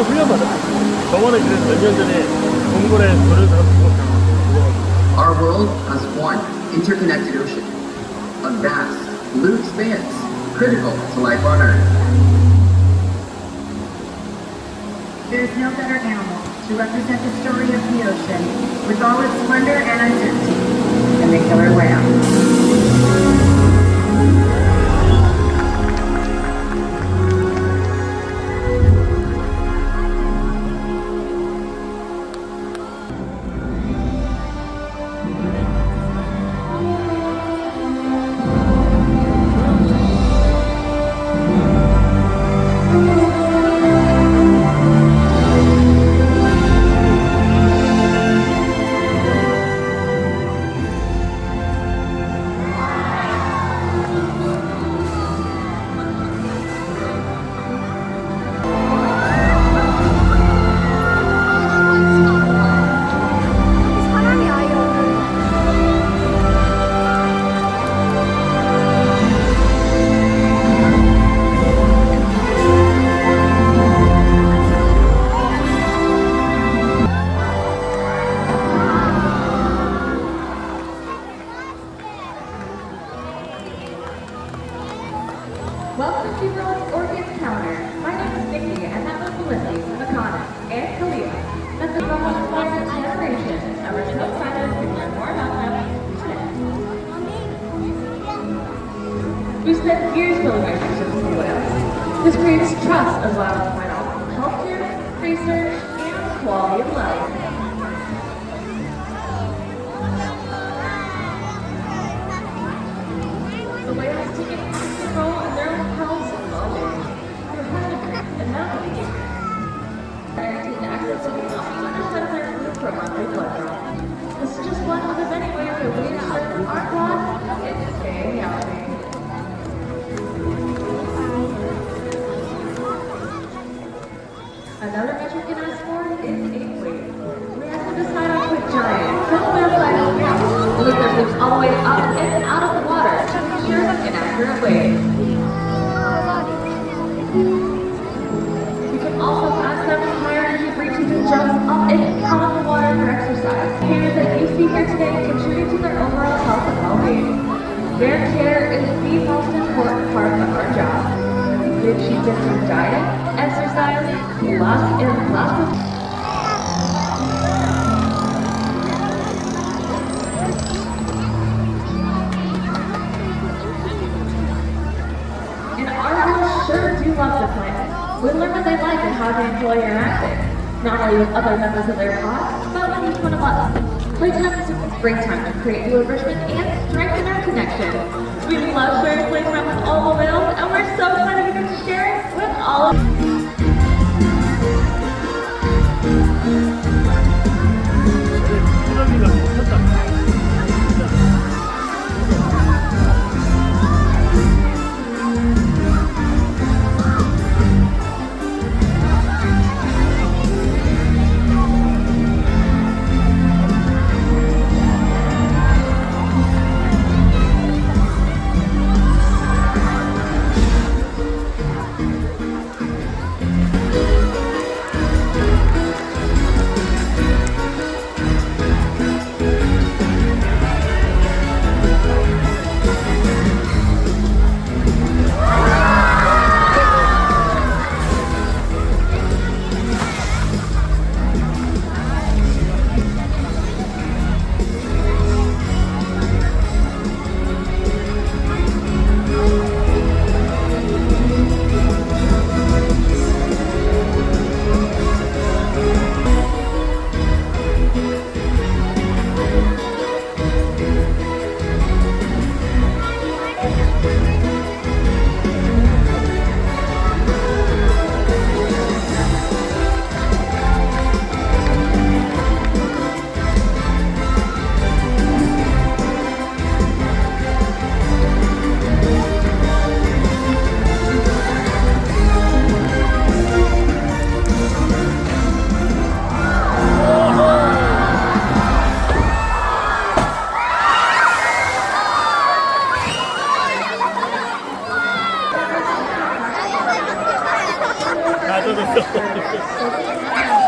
완전 훌륭하다. 저번에 그래서 몇 년 전에 범고래의 노래를 들었고. Our world has one interconnected ocean, a vast blue expanse critical to life on Earth. There is no better animal to represent the story of the ocean with all its splendor and uncertainty than the killer whale. Welcome to SeaWorld's Orchid Counter. My name is Nikki, and that was Felicity, Makana, and Kalia. That's the Robot Inspired Generation, and we're so excited to learn more about them today. We've spent years building relationships with whales. This creates trust as well as vital healthcare, research, and quality of life. The whales take control in their own health and well-being through health and mental behavior. Guaranteed access to the healthy benefits of their food program through blood draw. This is just one of the many ways that we ensure our God is staying healthy. Another metric in our sport is age weight. We have to decide on quick giant, full-sized whales. We lift their boobs all the way up and out of the water to ensure an accurate weight. We can also ask them higher energy breathing to jump up and out of the water for exercise. Parents that you see here today contribute to their overall health and well-being. Their care is the most important part of our job. We achieve this through diet, exercise, loss. Sure do love the planet. We learn what they like and how to enjoy interacting, not only with other members of their pod, but with each one of us. Playtime is a great time to create new enrichment and strengthen our connection. We love sharing playtime with all the whales, and we're so excited to get to share it with all of you. 있어.